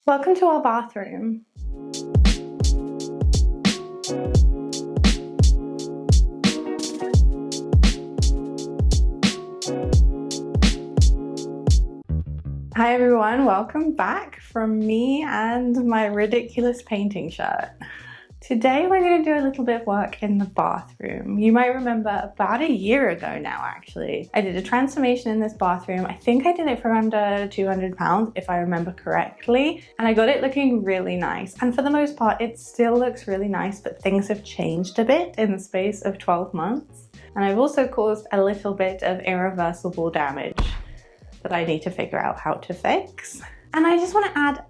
Welcome to our bathroom. Hi everyone, welcome back from me and my ridiculous painting shirt. Today we're going to do a little bit of work in the bathroom. You might remember about a year ago now actually, I did a transformation in this bathroom. I think I did it for under £200 if I remember correctly, and I got it looking really nice. And for the most part it still looks really nice, but things have changed a bit in the space of 12 months. And I've also caused a little bit of irreversible damage that I need to figure out how to fix. And I just want to add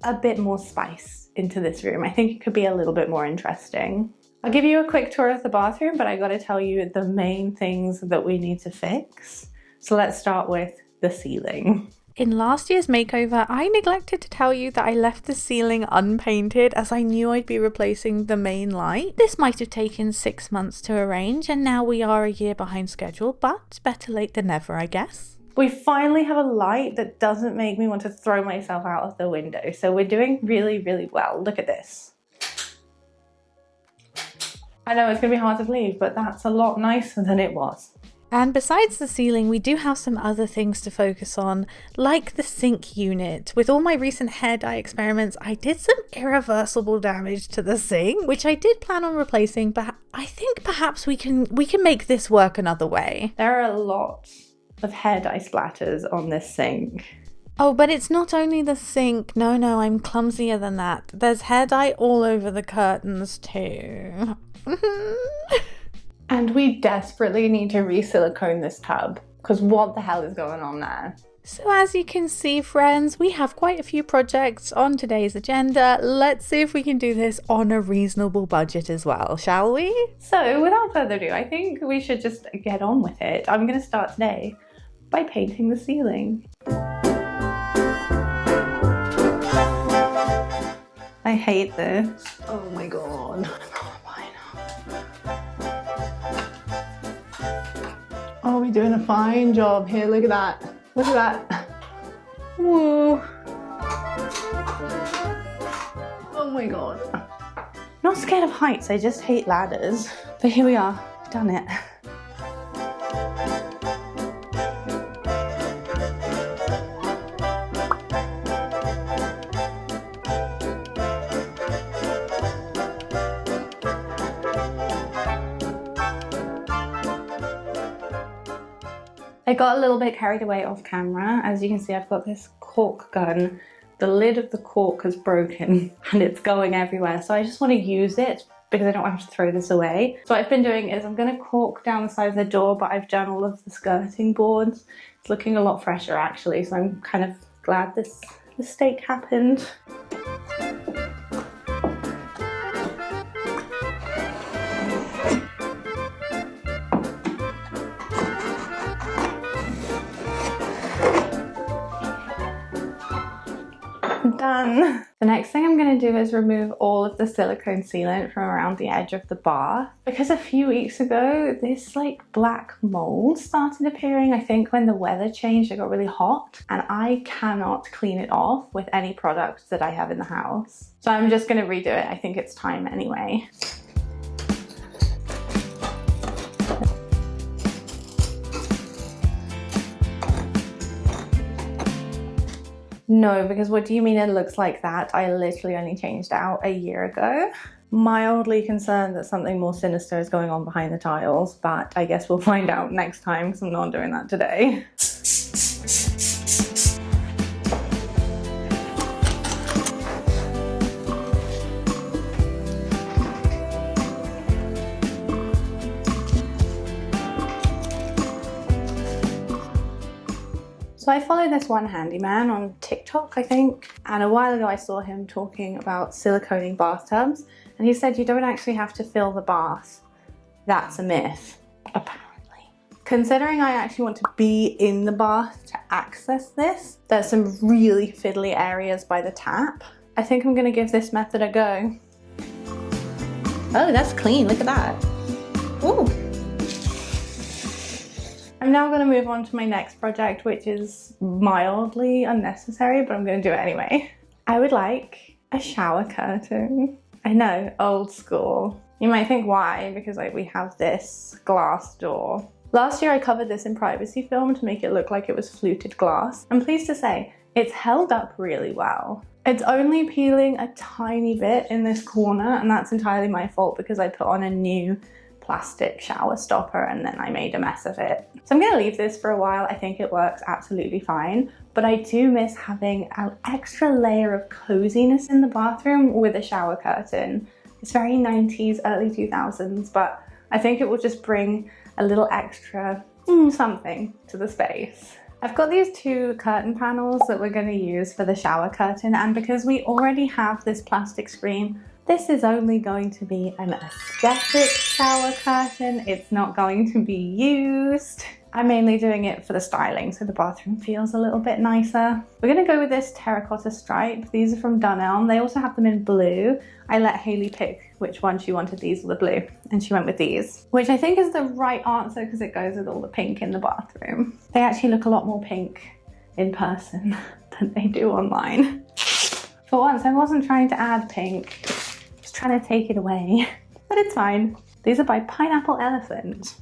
a bit more spice into this room. I think it could be a little bit more interesting. I'll give you a quick tour of the bathroom, but I got to tell you the main things that we need to fix. So let's start with the ceiling. In last year's makeover, I neglected to tell you that I left the ceiling unpainted as I knew I'd be replacing the main light. This might have taken 6 months to arrange, and now we are a year behind schedule, but better late than never, I guess. We finally have a light that doesn't make me want to throw myself out of the window. So we're doing really, really well. Look at this. I know it's going to be hard to believe, but that's a lot nicer than it was. And besides the ceiling, we do have some other things to focus on, like the sink unit. With all my recent hair dye experiments, I did some irreversible damage to the sink, which I did plan on replacing, but I think perhaps we can make this work another way. There are a lot of hair dye splatters on this sink. Oh, but it's not only the sink. No, I'm clumsier than that. There's hair dye all over the curtains too. And we desperately need to re-silicone this tub, because what the hell is going on there? So as you can see, friends, we have quite a few projects on today's agenda. Let's see if we can do this on a reasonable budget as well, shall we? So without further ado, I think we should just get on with it. I'm going to start today by painting the ceiling. I hate this. Oh my god. Oh, we're doing a fine job here. Look at that. Look at that. Whoa. Oh my god. Not scared of heights, I just hate ladders. But here we are, we've done it. I got a little bit carried away off camera. As you can see, I've got this cork gun. The lid of the cork has broken and it's going everywhere. So I just want to use it because I don't want to have to throw this away. So what I've been doing is I'm going to cork down the side of the door, but I've done all of the skirting boards. It's looking a lot fresher actually. So I'm kind of glad this mistake happened. Done. The next thing I'm going to do is remove all of the silicone sealant from around the edge of the bath, because a few weeks ago this like black mold started appearing. I think when the weather changed it got really hot and I cannot clean it off with any products that I have in the house. So I'm just going to redo it. I think it's time anyway. No, because what do you mean it looks like that? I literally only changed out a year ago. Mildly concerned that something more sinister is going on behind the tiles, but I guess we'll find out next time because I'm not doing that today. So I follow this one handyman on TikTok, I think, and a while ago I saw him talking about siliconing bathtubs, and he said you don't actually have to fill the bath. That's a myth, apparently. Considering I actually want to be in the bath to access this, there's some really fiddly areas by the tap. I think I'm gonna give this method a go. Oh, that's clean, look at that. Ooh. I'm now going to move on to my next project, which is mildly unnecessary, but I'm going to do it anyway. I would like a shower curtain. I know, old school. You might think why, because like we have this glass door. Last year I covered this in privacy film to make it look like it was fluted glass. I'm pleased to say it's held up really well. It's only peeling a tiny bit in this corner, and that's entirely my fault because I put on a new plastic shower stopper and then I made a mess of it. So I'm gonna leave this for a while. I think it works absolutely fine, but I do miss having an extra layer of coziness in the bathroom with a shower curtain. It's very 90s, early 2000s, but I think it will just bring a little extra something to the space. I've got these two curtain panels that we're going to use for the shower curtain, and because we already have this plastic screen, this is only going to be an aesthetic shower curtain. It's not going to be used. I'm mainly doing it for the styling so the bathroom feels a little bit nicer. We're going to go with this terracotta stripe. These are from Dunelm. They also have them in blue. I let Hayley pick which one she wanted, these or the blue, and she went with these, which I think is the right answer because it goes with all the pink in the bathroom. They actually look a lot more pink in person than they do online. For once, I wasn't trying to add pink, I was trying to take it away, but it's fine. These are by Pineapple Elephant.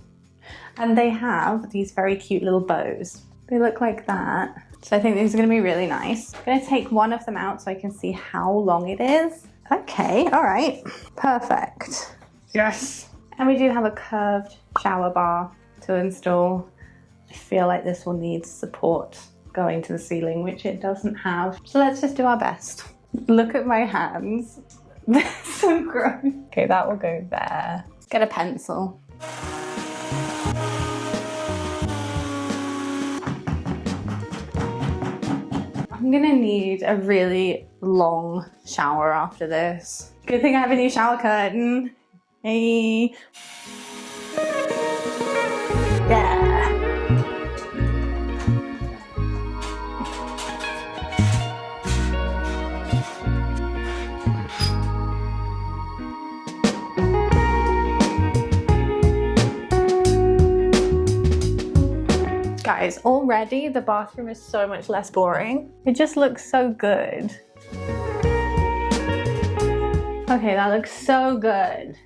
And they have these very cute little bows. They look like that. So I think these are gonna be really nice. I'm gonna take one of them out so I can see how long it is. Okay, all right, perfect. Yes. And we do have a curved shower bar to install. I feel like this will need support going to the ceiling, which it doesn't have. So let's just do our best. Look at my hands. They're so gross. Okay, that will go there. Get a pencil. I'm gonna need a really long shower after this. Good thing I have a new shower curtain. Hey. Yeah. Guys, already the bathroom is so much less boring. It just looks so good. Okay, that looks so good.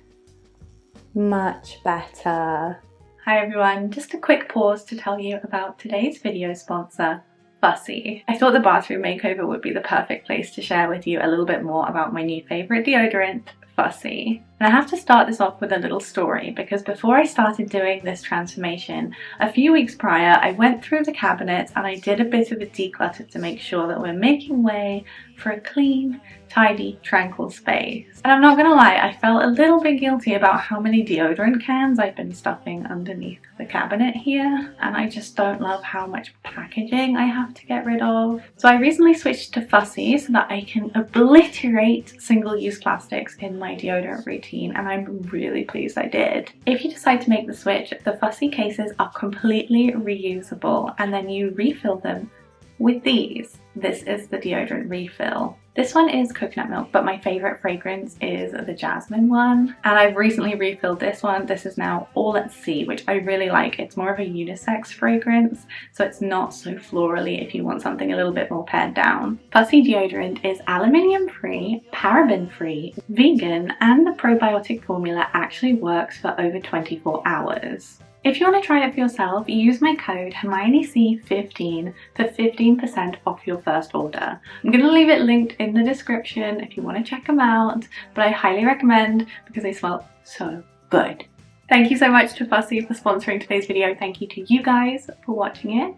Much better. Hi everyone, just a quick pause to tell you about today's video sponsor, Fussy. I thought the bathroom makeover would be the perfect place to share with you a little bit more about my new favourite deodorant, Fussy. And I have to start this off with a little story because before I started doing this transformation, a few weeks prior I went through the cabinets and I did a bit of a declutter to make sure that we're making way for a clean, tidy, tranquil space. And I'm not gonna lie, I felt a little bit guilty about how many deodorant cans I've been stuffing underneath the cabinet here, and I just don't love how much packaging I have to get rid of. So I recently switched to Fussy so that I can obliterate single-use plastics in my deodorant routine, and I'm really pleased I did. If you decide to make the switch, the Fussy cases are completely reusable, and then you refill them with these. This is the deodorant refill. This one is coconut milk, but my favorite fragrance is the jasmine one. And I've recently refilled this one. This is now All at Sea, which I really like. It's more of a unisex fragrance, so it's not so florally if you want something a little bit more pared down. Fussy deodorant is aluminium free, paraben free, vegan, and the probiotic formula actually works for over 24 hours. If you want to try it for yourself, use my code HermioneC15 for 15% off your first order. I'm going to leave it linked in the description if you want to check them out, but I highly recommend because they smell so good. Thank you so much to Fussy for sponsoring today's video. Thank you to you guys for watching it.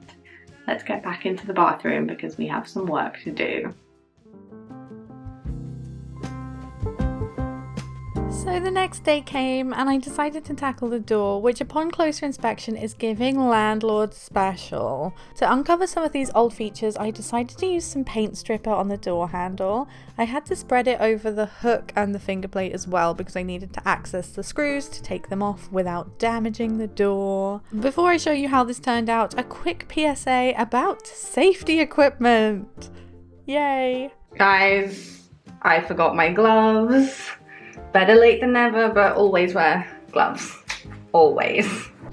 Let's get back into the bathroom because we have some work to do. So the next day came and I decided to tackle the door, which upon closer inspection is giving landlord special. To uncover some of these old features, I decided to use some paint stripper on the door handle. I had to spread it over the hook and the finger plate as well because I needed to access the screws to take them off without damaging the door. Before I show you how this turned out, a quick PSA about safety equipment. Yay! Guys, I forgot my gloves. Better late than never, but always wear gloves. Always.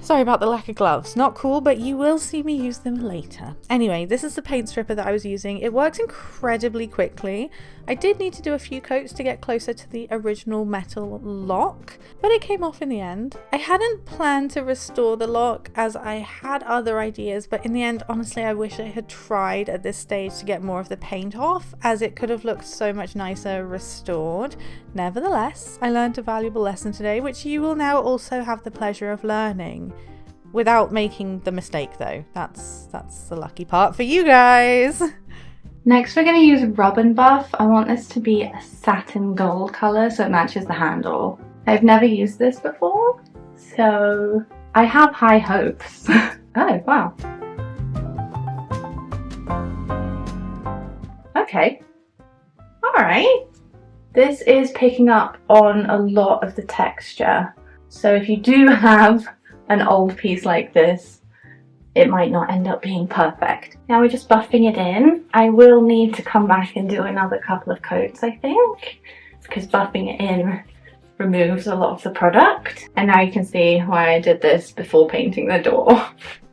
Sorry about the lack of gloves. Not cool, but you will see me use them later. Anyway, this is the paint stripper that I was using. It works incredibly quickly. I did need to do a few coats to get closer to the original metal lock, but it came off in the end. I hadn't planned to restore the lock as I had other ideas, but in the end, honestly, I wish I had tried at this stage to get more of the paint off, as it could have looked so much nicer restored. Nevertheless, I learned a valuable lesson today, which you will now also have the pleasure of learning. Without making the mistake though. That's the lucky part for you guys. Next we're going to use Rub and Buff. I want this to be a satin gold colour so it matches the handle. I've never used this before, so I have high hopes. Oh, wow. Okay. Alright. This is picking up on a lot of the texture. So if you do have an old piece like this, it might not end up being perfect. Now we're just buffing it in. I will need to come back and do another couple of coats, I think, because buffing it in removes a lot of the product. And now you can see why I did this before painting the door.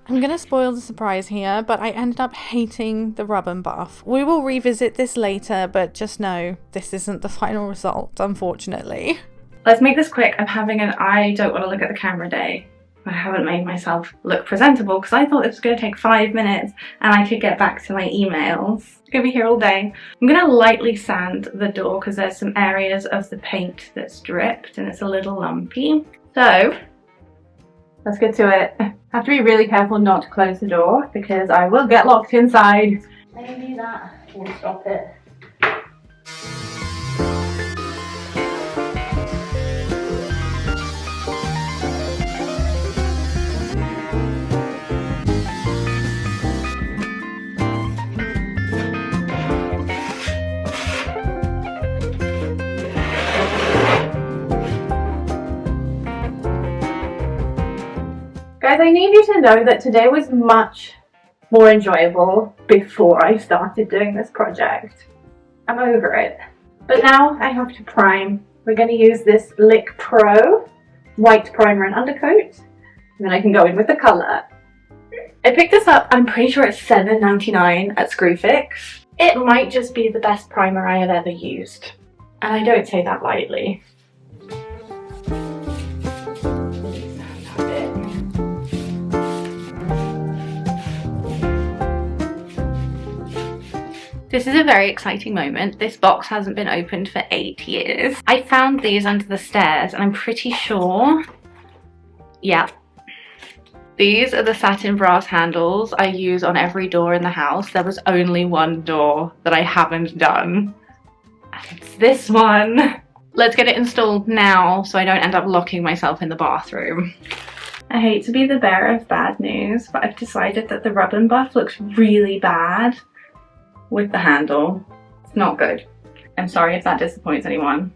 I'm gonna spoil the surprise here, but I ended up hating the Rub and Buff. We will revisit this later, but just know this isn't the final result, unfortunately. Let's make this quick. I'm having an I don't want to look at the camera day. I haven't made myself look presentable because I thought this was going to take 5 minutes and I could get back to my emails. I'm going to be here all day. I'm going to lightly sand the door because there's some areas of the paint that's dripped and it's a little lumpy. So let's get to it. I have to be really careful not to close the door because I will get locked inside. Maybe that will stop it. Guys, I need you to know that today was much more enjoyable before I started doing this project. I'm over it. But now I have to prime. We're going to use this Lick Pro white primer and undercoat, and then I can go in with the colour. I picked this up, I'm pretty sure it's $7.99 at Screwfix. It might just be the best primer I have ever used, and I don't say that lightly. This is a very exciting moment. This box hasn't been opened for 8 years. I found these under the stairs and I'm pretty sure, yeah. These are the satin brass handles I use on every door in the house. There was only one door that I haven't done. And it's this one. Let's get it installed now so I don't end up locking myself in the bathroom. I hate to be the bearer of bad news, but I've decided that the Rub and Buff looks really bad with the handle. It's not good. I'm sorry if that disappoints anyone.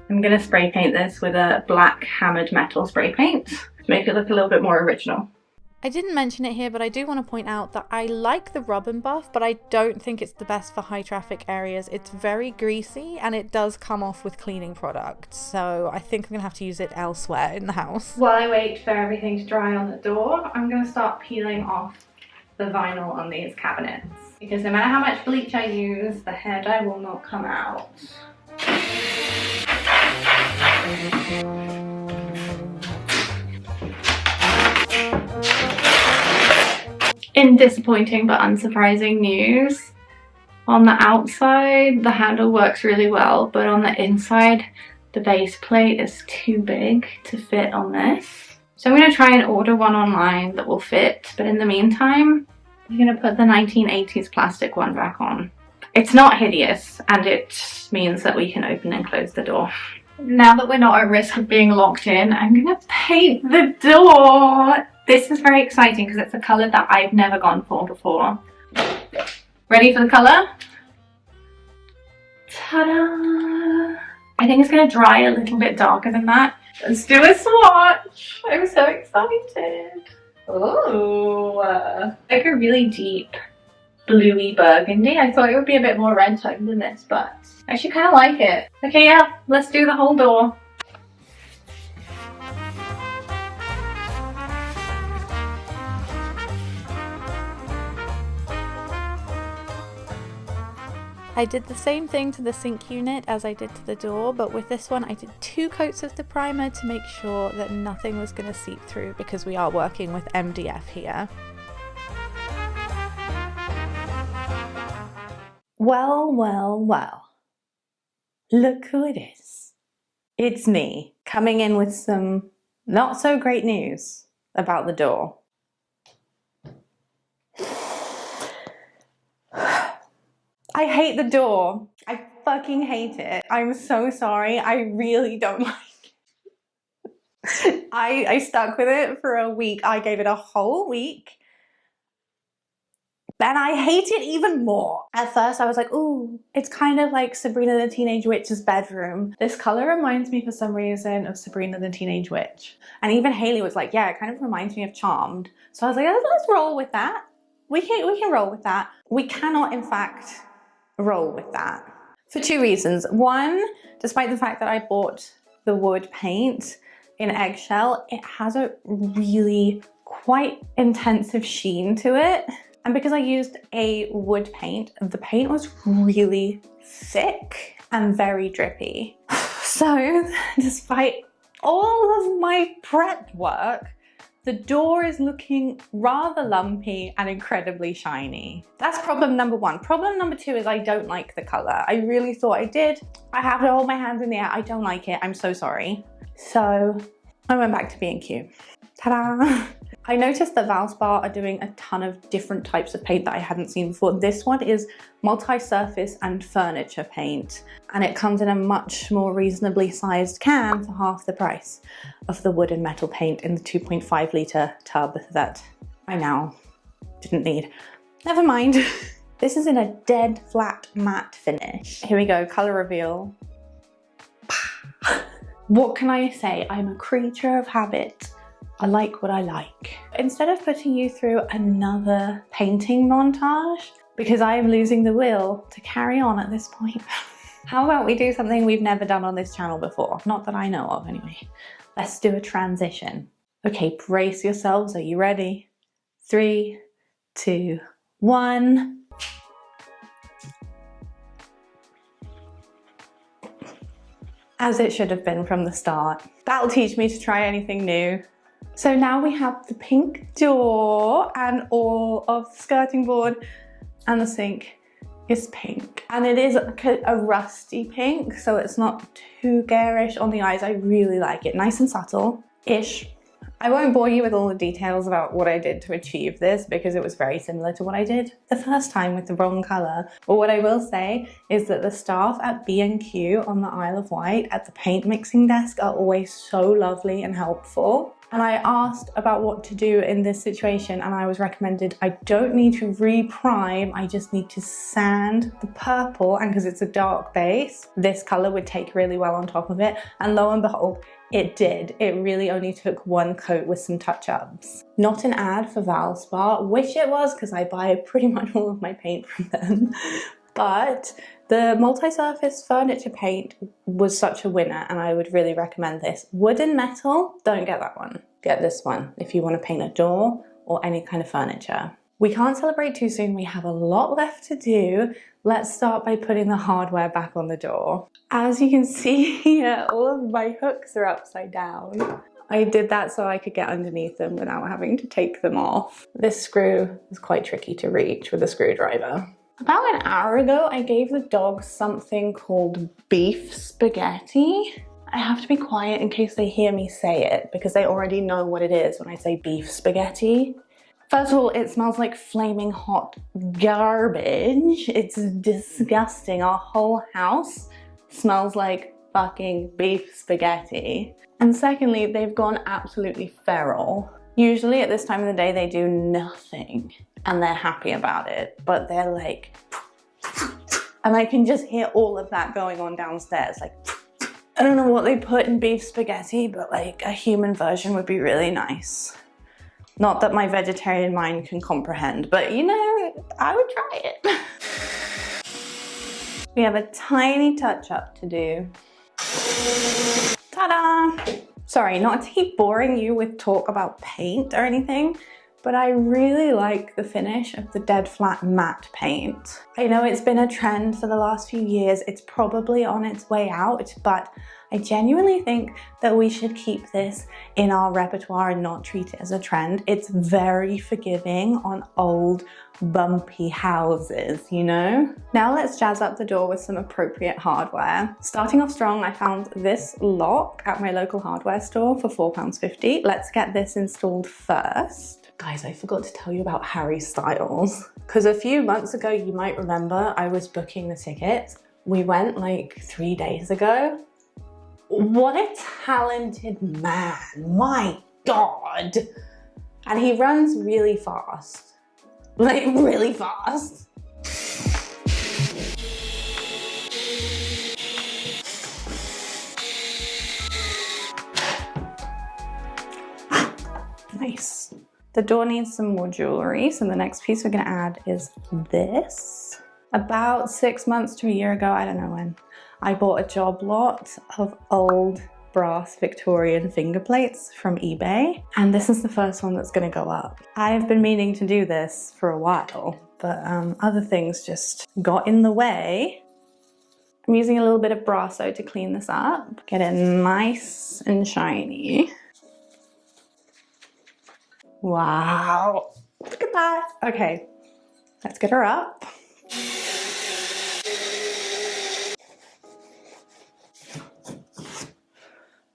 I'm gonna spray paint this with a black hammered metal spray paint to make it look a little bit more original. I didn't mention it here, but I do want to point out that I like the Rub and Buff, but I don't think it's the best for high traffic areas. It's very greasy and it does come off with cleaning products, so I think I'm gonna have to use it elsewhere in the house. While I wait for everything to dry on the door, I'm gonna start peeling off the vinyl on these cabinets, because no matter how much bleach I use, the hair dye will not come out. In disappointing but unsurprising news, on the outside the handle works really well, but on the inside the base plate is too big to fit on this. So I'm going to try and order one online that will fit, but in the meantime I'm going to put the 1980s plastic one back on. It's not hideous and it means that we can open and close the door. Now that we're not at risk of being locked in, I'm going to paint the door. This is very exciting because it's a colour that I've never gone for before. Ready for the colour? Ta-da! I think it's going to dry a little bit darker than that. Let's do a swatch! I'm so excited. Oh, like a really deep bluey burgundy. I thought it would be a bit more red toned than this, but I actually kind of like it. Okay, yeah, let's do the whole door. I did the same thing to the sink unit as I did to the door, but with this one I did 2 coats of the primer to make sure that nothing was going to seep through because we are working with MDF here. Well, well, well. Look who it is. It's me, coming in with some not so great news about the door. I hate the door. I fucking hate it. I'm so sorry. I really don't like it. I stuck with it for a week. I gave it a whole week. And I hate it even more. At first I was like, ooh, it's kind of like Sabrina the Teenage Witch's bedroom. This color reminds me for some reason of Sabrina the Teenage Witch. And even Hayley was like, yeah, it kind of reminds me of Charmed. So I was like, let's roll with that. We can roll with that. We cannot, in fact, roll with that. For 2 reasons. One, despite the fact that I bought the wood paint in eggshell, it has a really quite intensive sheen to it. And because I used a wood paint, the paint was really thick and very drippy. So despite all of my prep work, the door is looking rather lumpy and incredibly shiny. That's problem number 1. Problem number 2 is I don't like the color. I really thought I did. I have to hold my hands in the air. I don't like it. I'm so sorry. So I went back to B&Q. Ta-da! I noticed that Valspar are doing a ton of different types of paint that I hadn't seen before. This one is multi-surface and furniture paint, and it comes in a much more reasonably sized can for half the price of the wood and metal paint in the 2.5 litre tub that I now didn't need. Never mind. This is in a dead flat matte finish. Here we go, colour reveal. What can I say? I'm a creature of habit. I like what I like. Instead of putting you through another painting montage, because I am losing the will to carry on at this point, how about we do something we've never done on this channel before? Not that I know of anyway. Let's do a transition. Okay, brace yourselves. Are you ready? 3, 2, 1. As it should have been from the start. That'll teach me to try anything new. So now we have the pink door and all of the skirting board, and the sink is pink. And it is a rusty pink, so it's not too garish on the eyes. I really like it. Nice and subtle-ish. I won't bore you with all the details about what I did to achieve this because it was very similar to what I did the first time with the wrong colour. But what I will say is that the staff at B&Q on the Isle of Wight at the paint mixing desk are always so lovely and helpful. And I asked about what to do in this situation, and I was recommended I don't need to re-prime, I just need to sand the purple, and because it's a dark base, this colour would take really well on top of it. And lo and behold, it did. It really only took 1 coat with some touch-ups. Not an ad for Valspar. Wish it was, because I buy pretty much all of my paint from them. But the multi-surface furniture paint was such a winner, and I would really recommend this. Wood and metal, don't get that one. Get this one if you want to paint a door or any kind of furniture. We can't celebrate too soon. We have a lot left to do. Let's start by putting the hardware back on the door. As you can see here, all of my hooks are upside down. I did that so I could get underneath them without having to take them off. This screw is quite tricky to reach with a screwdriver. About an hour ago, I gave the dog something called beef spaghetti. I have to be quiet in case they hear me say it because they already know what it is when I say beef spaghetti. First of all, it smells like flaming hot garbage. It's disgusting. Our whole house smells like fucking beef spaghetti. And secondly, they've gone absolutely feral. Usually at this time of the day, they do nothing and they're happy about it, but they're like, and I can just hear all of that going on downstairs. Like, I don't know what they put in beef spaghetti, but like a human version would be really nice. Not that my vegetarian mind can comprehend, but you know, I would try it. We have a tiny touch-up to do. Ta-da! Sorry, not to keep boring you with talk about paint or anything, but I really like the finish of the dead flat matte paint. I know it's been a trend for the last few years. It's probably on its way out, but I genuinely think that we should keep this in our repertoire and not treat it as a trend. It's very forgiving on old, bumpy houses, you know? Now let's jazz up the door with some appropriate hardware. Starting off strong, I found this lock at my local hardware store for £4.50. Let's get this installed first. Guys, I forgot to tell you about Harry Styles, because a few months ago, you might remember, I was booking the tickets. We went like 3 days ago. What a talented man, my God. And he runs really fast, like really fast. Nice. The door needs some more jewelry, so the next piece we're gonna add is this. About 6 months to a year ago, I don't know when, I bought a job lot of old brass Victorian finger plates from eBay, and this is the first one that's gonna go up. I've been meaning to do this for a while, but other things just got in the way. I'm using a little bit of Brasso to clean this up, get it nice and shiny. Wow, look at that. Okay, let's get her up.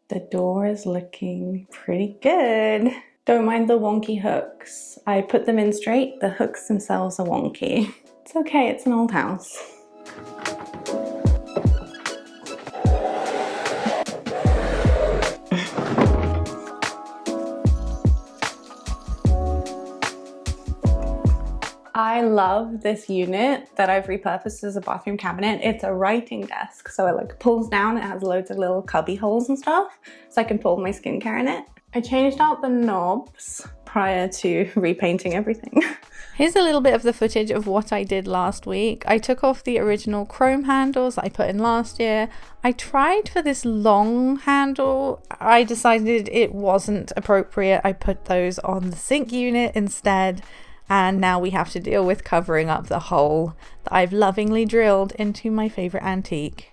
The door is looking pretty good. Don't mind the wonky hooks. I put them in straight, the hooks themselves are wonky. It's okay, it's an old house. I love this unit that I've repurposed as a bathroom cabinet. It's a writing desk, so it like pulls down, it has loads of little cubby holes and stuff, so I can put all my skincare in it. I changed out the knobs prior to repainting everything. Here's a little bit of the footage of what I did last week. I took off the original chrome handles that I put in last year. I tried for this long handle. I decided it wasn't appropriate. I put those on the sink unit instead. And now we have to deal with covering up the hole that I've lovingly drilled into my favorite antique.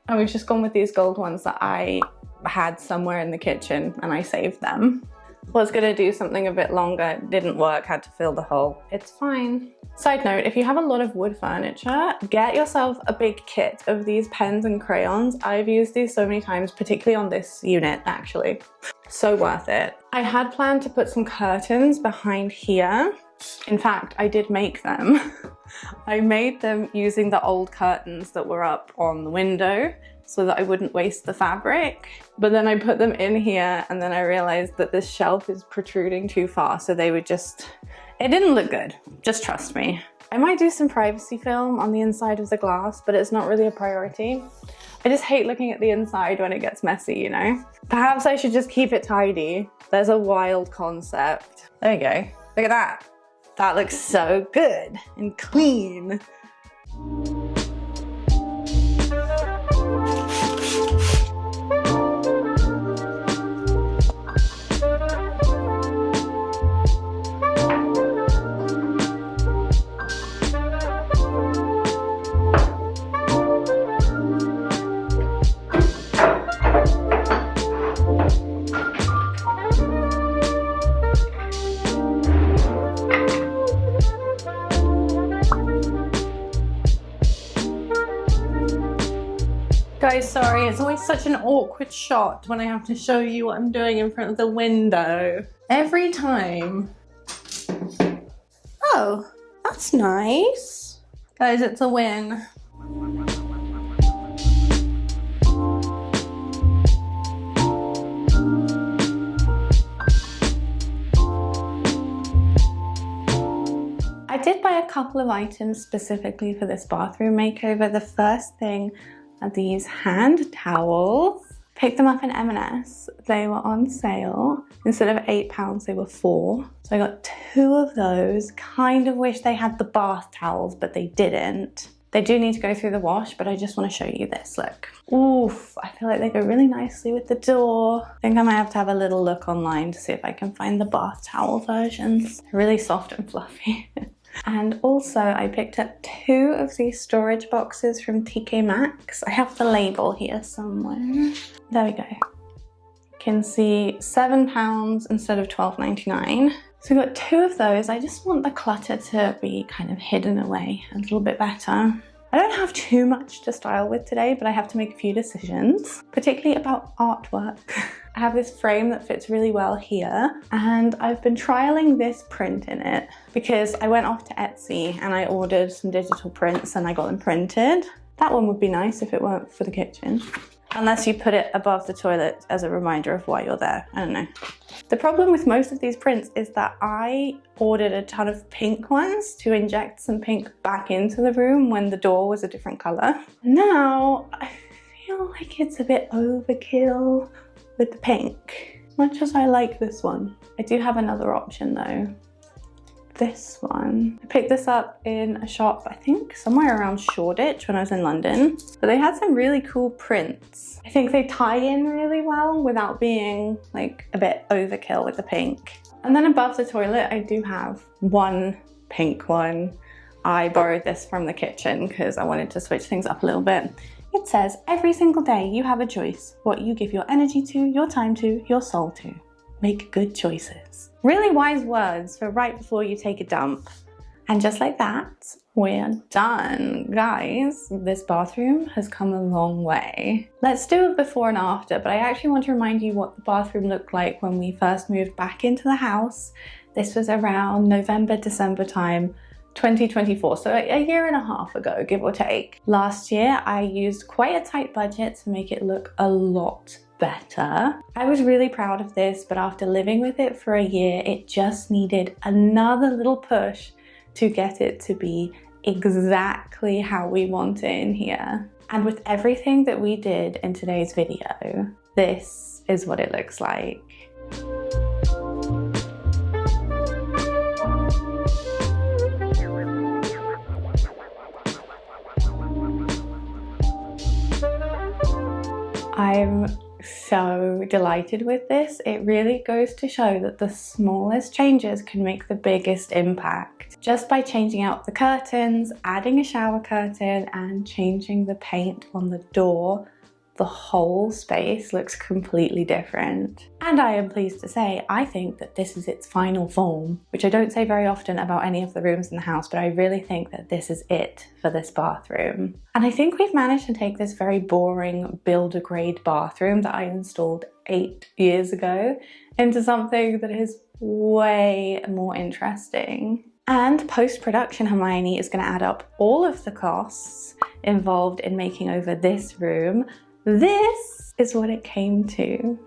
And we've just gone with these gold ones that I had somewhere in the kitchen and I saved them. Was gonna do something a bit longer, didn't work, had to fill the hole. It's fine. Side note, if you have a lot of wood furniture, get yourself a big kit of these pens and crayons. I've used these so many times, particularly on this unit actually. So worth it. I had planned to put some curtains behind here. In fact, I did make them. I made them using the old curtains that were up on the window so that I wouldn't waste the fabric. But then I put them in here and then I realized that this shelf is protruding too far, so they would just, it didn't look good. Just trust me. I might do some privacy film on the inside of the glass, but it's not really a priority. I just hate looking at the inside when it gets messy, you know? Perhaps I should just keep it tidy. There's a wild concept. There you go. Look at that. That looks so good and clean. Guys, sorry, it's always such an awkward shot when I have to show you what I'm doing in front of the window. Every time. Oh, that's nice. Guys, it's a win. I did buy a couple of items specifically for this bathroom makeover. The first thing are these hand towels. Picked them up in M&S. They were on sale. Instead of £8, they were £4. So I got 2 of those. Kind of wish they had the bath towels, but they didn't. They do need to go through the wash, but I just want to show you this, look. Oof, I feel like they go really nicely with the door. I think I might have to have a little look online to see if I can find the bath towel versions. They're really soft and fluffy. And also I picked up 2 of these storage boxes from TK Maxx. I have the label here somewhere. There we go. You can see £7 instead of £12.99. So we've got 2 of those. I just want the clutter to be kind of hidden away a little bit better. I don't have too much to style with today, but I have to make a few decisions, particularly about artwork. I have this frame that fits really well here, and I've been trialing this print in it because I went off to Etsy and I ordered some digital prints and I got them printed. That one would be nice if it weren't for the kitchen. Unless you put it above the toilet as a reminder of why you're there. I don't know. The problem with most of these prints is that I ordered a ton of pink ones to inject some pink back into the room when the door was a different color. Now, I feel like it's a bit overkill with the pink. As much as I like this one. I do have another option though. This one. I picked this up in a shop, I think somewhere around Shoreditch when I was in London. But they had some really cool prints. I think they tie in really well without being like a bit overkill with the pink. And then above the toilet, I do have one pink one. I borrowed this from the kitchen because I wanted to switch things up a little bit. It says, every single day you have a choice. What you give your energy to, your time to, your soul to. Make good choices. Really wise words for right before you take a dump. And just like that, we're done. Guys, this bathroom has come a long way. Let's do a before and after, but I actually want to remind you what the bathroom looked like when we first moved back into the house. This was around November, December time, 2024, so a year and a half ago, give or take. Last year, I used quite a tight budget to make it look a lot better. I was really proud of this, but after living with it for a year, it just needed another little push to get it to be exactly how we want it in here. And with everything that we did in today's video, this is what it looks like. I'm so delighted with this. It really goes to show that the smallest changes can make the biggest impact. Just by changing out the curtains, adding a shower curtain, and changing the paint on the door, the whole space looks completely different. And I am pleased to say, I think that this is its final form, which I don't say very often about any of the rooms in the house, but I really think that this is it for this bathroom. And I think we've managed to take this very boring builder-grade bathroom that I installed 8 years ago into something that is way more interesting. And post-production, Hermione is going to add up all of the costs involved in making over this room. This is what it came to.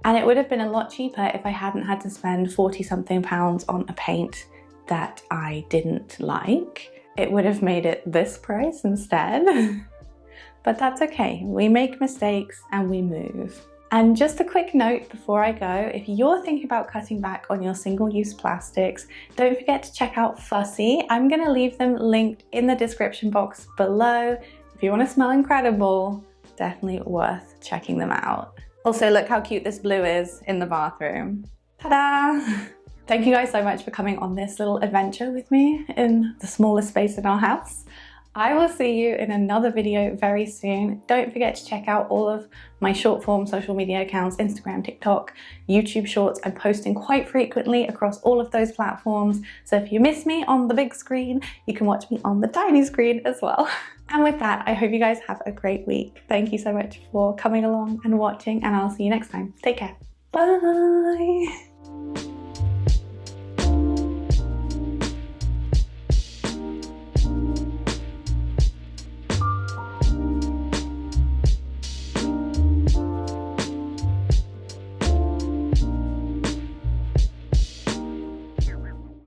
And it would have been a lot cheaper if I hadn't had to spend 40-something pounds on a paint that I didn't like. It would have made it this price instead. But that's okay. We make mistakes and we move. And just a quick note before I go, if you're thinking about cutting back on your single-use plastics, don't forget to check out Fussy. I'm going to leave them linked in the description box below. If you want to smell incredible, definitely worth checking them out. Also, look how cute this blue is in the bathroom. Ta-da! Thank you guys so much for coming on this little adventure with me in the smallest space in our house. I will see you in another video very soon. Don't forget to check out all of my short form social media accounts, Instagram, TikTok, YouTube Shorts. I'm posting quite frequently across all of those platforms. So if you miss me on the big screen, you can watch me on the tiny screen as well. And with that, I hope you guys have a great week. Thank you so much for coming along and watching, and I'll see you next time. Take care. Bye.